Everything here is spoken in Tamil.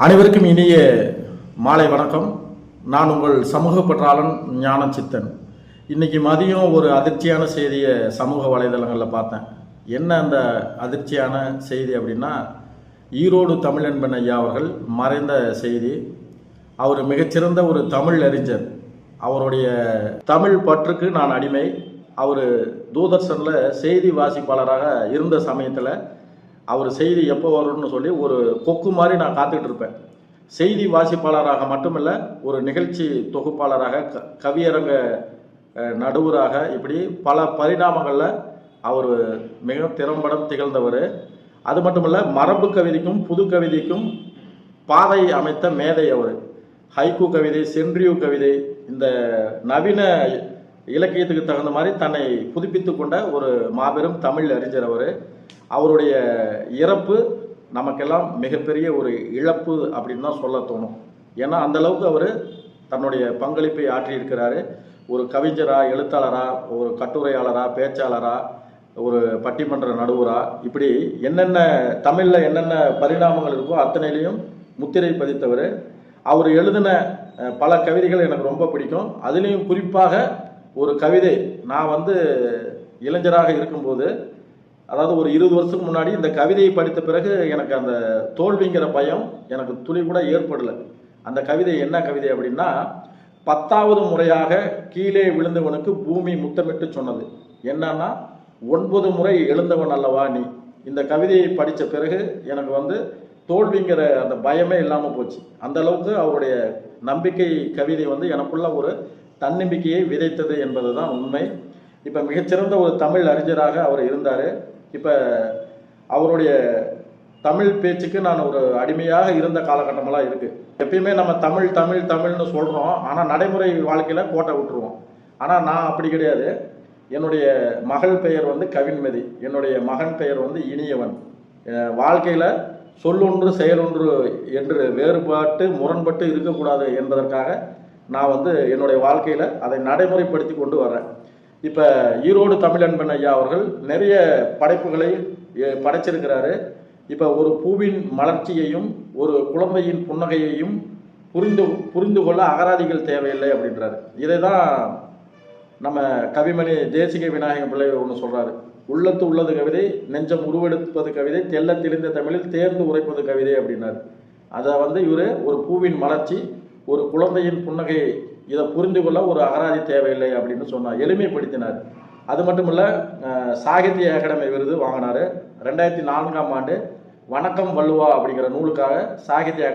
அனைவருக்கும் இனிய மாலை வணக்கம். நான் உங்கள் சமூக பற்றாளன் ஞான சித்தன். இன்னைக்கு மதியம் ஒரு அதிர்ச்சியான செய்தியை சமூக வலைதளங்களில் பார்த்தேன். என்ன அந்த அதிர்ச்சியான செய்தி அப்படின்னா, ஈரோடு தமிழன்பன் ஐயா அவர்கள் மறைந்த செய்தி. அவர் மிகச்சிறந்த ஒரு தமிழ் அறிஞர். அவருடைய தமிழ் பற்றுக்கு நான் அடிமை. அவர் தூர்தர்ஷனில் செய்தி வாசிப்பாளராக இருந்த சமயத்தில் அவர் செய்தி எப்போ வரும்னு சொல்லி ஒரு கொக்கு மாதிரி நான் காத்துக்கிட்டு இருப்பேன். செய்தி வாசிப்பாளராக மட்டுமில்லை, ஒரு நிகழ்ச்சி தொகுப்பாளராக, கவியரங்க நடுவராக, இப்படி பல பரிணாமங்களில் அவர் மிக திறம்பட திகழ்ந்தவர். அது மட்டுமல்ல, மரபு கவிதைக்கும் புது கவிதைக்கும் பாதை அமைத்த மேதை அவர். ஹைக்கூ கவிதை, சென்ட்ரியூ கவிதை, இந்த நவீன இலக்கியத்துக்கு தகுந்த மாதிரி தன்னை புதுப்பித்து கொண்ட ஒரு மாபெரும் தமிழ் அறிஞர் அவர். அவருடைய இறப்பு நமக்கெல்லாம் மிகப்பெரிய ஒரு இழப்பு அப்படின்னு தான் சொல்ல தோணும். ஏன்னா அந்த அளவுக்கு அவர் தன்னுடைய பங்களிப்பை ஆற்றியிருக்கிறாரு. ஒரு கவிஞரா, எழுத்தாளரா, ஒரு கட்டுரையாளரா, பேச்சாளரா, ஒரு பட்டிமன்ற நடுவரா, இப்படி என்னென்ன தமிழில் என்னென்ன பரிணாமங்கள் இருக்கோ அத்தனையிலையும் முத்திரை பதித்தவர். அவர் எழுதின பல கவிதைகள் எனக்கு ரொம்ப பிடிக்கும். அதுலேயும் குறிப்பாக ஒரு கவிதை, நான் இளைஞராக இருக்கும்போது, அதாவது ஒரு 20 வருஷத்துக்கு முன்னாடி இந்த கவிதையை படித்த பிறகு எனக்கு அந்த தோல்விங்கிற பயம் எனக்கு துளி கூட ஏற்படலை. அந்த கவிதை என்ன கவிதை அப்படின்னா, 10வது முறையாக கீழே விழுந்தவனுக்கு பூமி முத்தமிட்டு சொன்னது என்னன்னா, 9 முறை எழுந்தவன் அல்லவா நீ. இந்த கவிதையை படித்த பிறகு எனக்கு தோல்விங்கிற அந்த பயமே இல்லாமல் போச்சு. அந்த அளவுக்கு அவருடைய நம்பிக்கை கவிதை எனக்குள்ள ஒரு தன்னம்பிக்கையை விதைத்தது என்பது தான் உண்மை. இப்போ மிகச்சிறந்த ஒரு தமிழ் அறிஞராக அவர் இருந்தார். இப்போ அவருடைய தமிழ் பேச்சுக்கு நான் ஒரு அடிமையாக இருந்த காலகட்டமெல்லாம் இருக்குது. எப்பயுமே நம்ம தமிழ் தமிழ் தமிழ்னு சொல்கிறோம், ஆனால் நடைமுறை வாழ்க்கையில் கோட்டை விட்டுருவோம். ஆனால் நான் அப்படி கிடையாது. என்னுடைய மகள் பெயர் கவின்மதி, என்னுடைய மகன் பெயர் இனியவன். வாழ்க்கையில் சொல்லொன்று செயலொன்று என்று வேறுபாட்டு முரண்பட்டு இருக்கக்கூடாது என்பதற்காக நான் என்னுடைய வாழ்க்கையில் அதை நடைமுறைப்படுத்தி கொண்டு வர்றேன். இப்போ ஈரோடு தமிழன்பன் ஐயா அவர்கள் நிறைய படைப்புகளை படைச்சிருக்கிறாரு. இப்போ ஒரு பூவின் மலர்ச்சியையும் ஒரு குழந்தையின் புன்னகையையும் புரிந்து கொள்ள அகராதிகள் தேவையில்லை அப்படின்றாரு. இதை தான் நம்ம கவிமணி தேசிக விநாயகம் பிள்ளை ஒன்று சொல்கிறாரு. உள்ளத்து உள்ளது கவிதை, நெஞ்சம் உருவெடுப்பது கவிதை, தெல்ல தெளிந்த தமிழில் தேர்ந்து உரைப்பது கவிதை அப்படின்னாரு. அதை இவர் ஒரு பூவின் மலர்ச்சி, ஒரு குழந்தையின் புன்னகை, இதை புரிந்து கொள்ள ஒரு அகராதி தேவையில்லை அப்படின்னு சொன்னார், எளிமைப்படுத்தினார். அது மட்டும் இல்லை, சாகித்ய அகாடமி விருது வாங்கினார். 2004ஆம் ஆண்டு வணக்கம் வள்ளுவா அப்படிங்கிற நூலுக்காக சாகித்ய